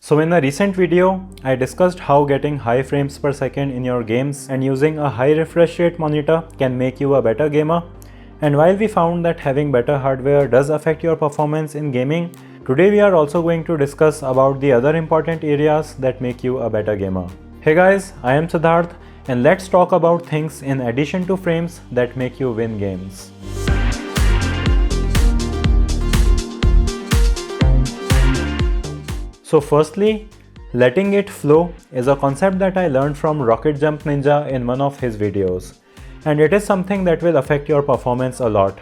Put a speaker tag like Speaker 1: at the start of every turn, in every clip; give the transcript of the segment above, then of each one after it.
Speaker 1: So in a recent video, I discussed how getting high frames per second in your games and using a high refresh rate monitor can make you a better gamer. And while we found that having better hardware does affect your performance in gaming, today we are also going to discuss about the other important areas that make you a better gamer. Hey guys, I am Siddharth and let's talk about things in addition to frames that make you win games. So firstly, letting it flow is a concept that I learned from Rocket Jump Ninja in one of his videos. And it is something that will affect your performance a lot.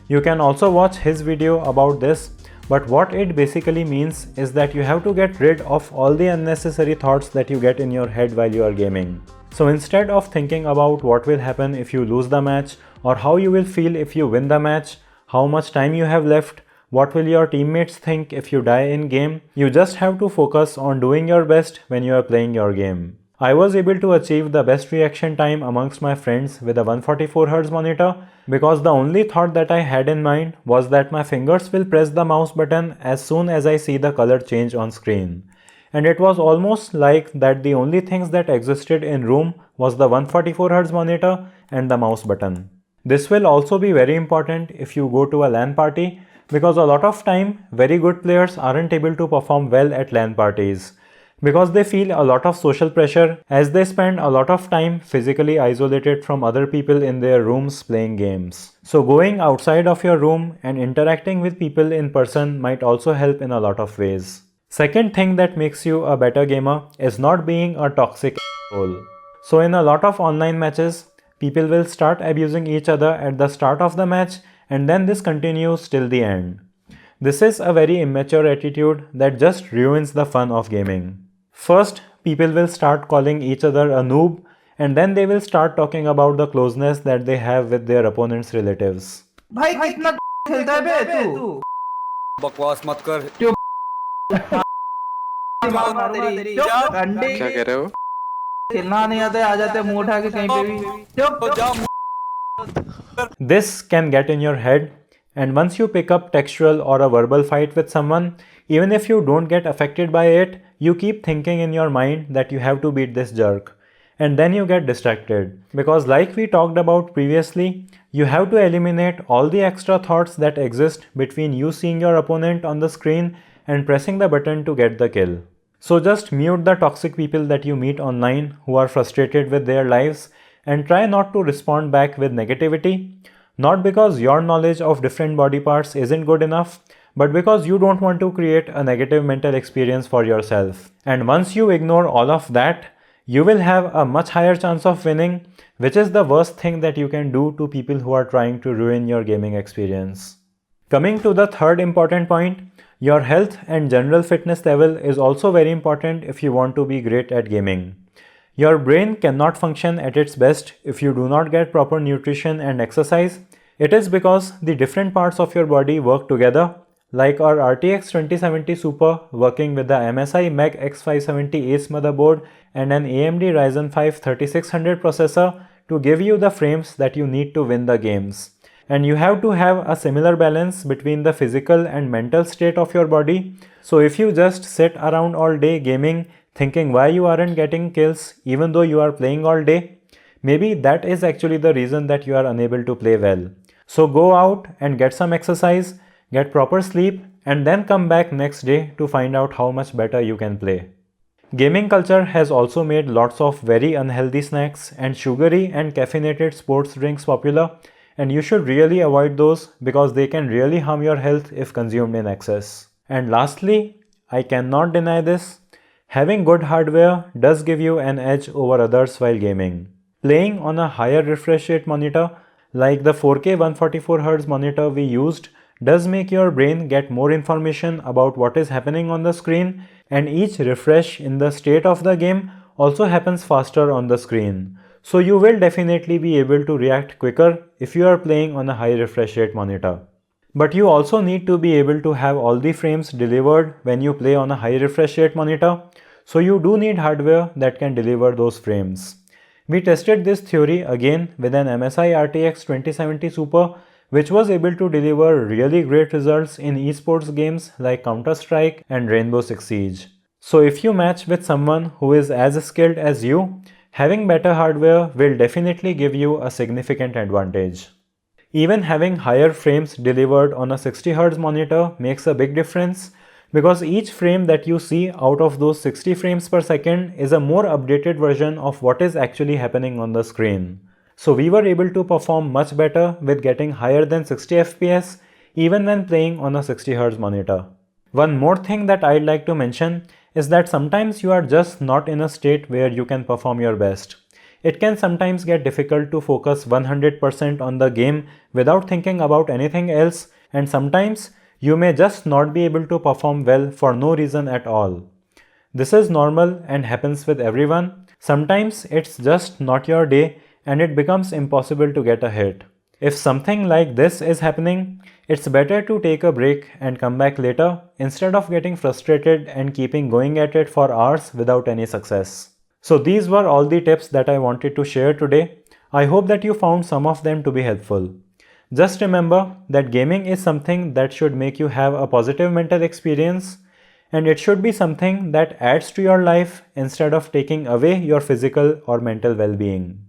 Speaker 1: You can also watch his video about this, but what it basically means is that you have to get rid of all the unnecessary thoughts that you get in your head while you are gaming. So instead of thinking about what will happen if you lose the match, or how you will feel if you win the match, how much time you have left, what will your teammates think if you die in game, you just have to focus on doing your best when you are playing your game. I was able to achieve the best reaction time amongst my friends with a 144Hz monitor because the only thought that I had in mind was that my fingers will press the mouse button as soon as I see the color change on screen. And it was almost like that the only things that existed in room was the 144Hz monitor and the mouse button. This will also be very important if you go to a LAN party, because a lot of time very good players aren't able to perform well at LAN parties because they feel a lot of social pressure as they spend a lot of time physically isolated from other people in their rooms playing games. So going outside of your room and interacting with people in person might also help in a lot of ways. Second thing that makes you a better gamer is not being a toxic asshole. So in a lot of online matches, people will start abusing each other at the start of the match, and then this continues till the end. This is a very immature attitude that just ruins the fun of gaming. First, people will start calling each other a noob, and then they will start talking about the closeness that they have with their opponent's relatives.
Speaker 2: भाई कितना खेलता है बे तू
Speaker 3: बकवास मत कर
Speaker 2: मारूंगा तेरी चुप अंडे
Speaker 4: क्या कह रहे हो?
Speaker 2: खेलना नहीं आता है आ जाते मुंह उठा के कहीं पे भी चुप
Speaker 1: This can get in your head, and once you pick up textual or a verbal fight with someone, even if you don't get affected by it, you keep thinking in your mind that you have to beat this jerk. And then you get distracted. Because like we talked about previously, you have to eliminate all the extra thoughts that exist between you seeing your opponent on the screen and pressing the button to get the kill. So just mute the toxic people that you meet online who are frustrated with their lives and try not to respond back with negativity. Not because your knowledge of different body parts isn't good enough, but because you don't want to create a negative mental experience for yourself. And once you ignore all of that, you will have a much higher chance of winning, which is the worst thing that you can do to people who are trying to ruin your gaming experience. Coming to the third important point, your health and general fitness level is also very important if you want to be great at gaming. Your brain cannot function at its best if you do not get proper nutrition and exercise. It is because the different parts of your body work together, like our RTX 2070 Super working with the MSI MEG X570 Ace motherboard and an AMD Ryzen 5 3600 processor to give you the frames that you need to win the games. And you have to have a similar balance between the physical and mental state of your body. So if you just sit around all day gaming, thinking why you aren't getting kills even though you are playing all day, maybe that is actually the reason that you are unable to play well. So go out and get some exercise, get proper sleep, and then come back next day to find out how much better you can play. Gaming culture has also made lots of very unhealthy snacks and sugary and caffeinated sports drinks popular, and you should really avoid those because they can really harm your health if consumed in excess. And lastly, I cannot deny this, having good hardware does give you an edge over others while gaming. Playing on a higher refresh rate monitor, like the 4K 144Hz monitor we used, does make your brain get more information about what is happening on the screen, and each refresh in the state of the game also happens faster on the screen. So you will definitely be able to react quicker if you are playing on a high refresh rate monitor. But you also need to be able to have all the frames delivered when you play on a high refresh rate monitor, so you do need hardware that can deliver those frames. We tested this theory again with an MSI RTX 2070 Super, which was able to deliver really great results in esports games like Counter-Strike and Rainbow Six Siege. So if you match with someone who is as skilled as you, having better hardware will definitely give you a significant advantage. Even having higher frames delivered on a 60Hz monitor makes a big difference because each frame that you see out of those 60 frames per second is a more updated version of what is actually happening on the screen. So we were able to perform much better with getting higher than 60 FPS even when playing on a 60Hz monitor. One more thing that I'd like to mention is that sometimes you are just not in a state where you can perform your best. It can sometimes get difficult to focus 100% on the game without thinking about anything else, and sometimes you may just not be able to perform well for no reason at all. This is normal and happens with everyone. Sometimes it's just not your day and it becomes impossible to get a hit. If something like this is happening, it's better to take a break and come back later instead of getting frustrated and keeping going at it for hours without any success. So these were all the tips that I wanted to share today. I hope that you found some of them to be helpful. Just remember that gaming is something that should make you have a positive mental experience, and it should be something that adds to your life instead of taking away your physical or mental well-being.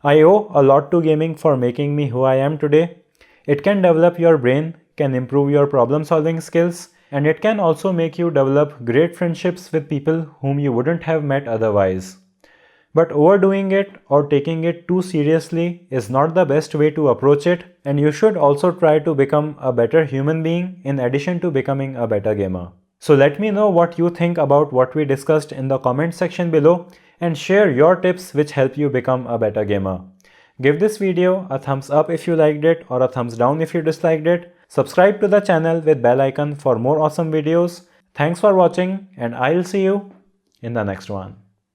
Speaker 1: I owe a lot to gaming for making me who I am today. It can develop your brain, can improve your problem-solving skills, and it can also make you develop great friendships with people whom you wouldn't have met otherwise. But overdoing it or taking it too seriously is not the best way to approach it, and you should also try to become a better human being in addition to becoming a better gamer. So let me know what you think about what we discussed in the comment section below and share your tips which help you become a better gamer. Give this video a thumbs up if you liked it or a thumbs down if you disliked it. Subscribe to the channel with bell icon for more awesome videos. Thanks for watching and I'll see you in the next one.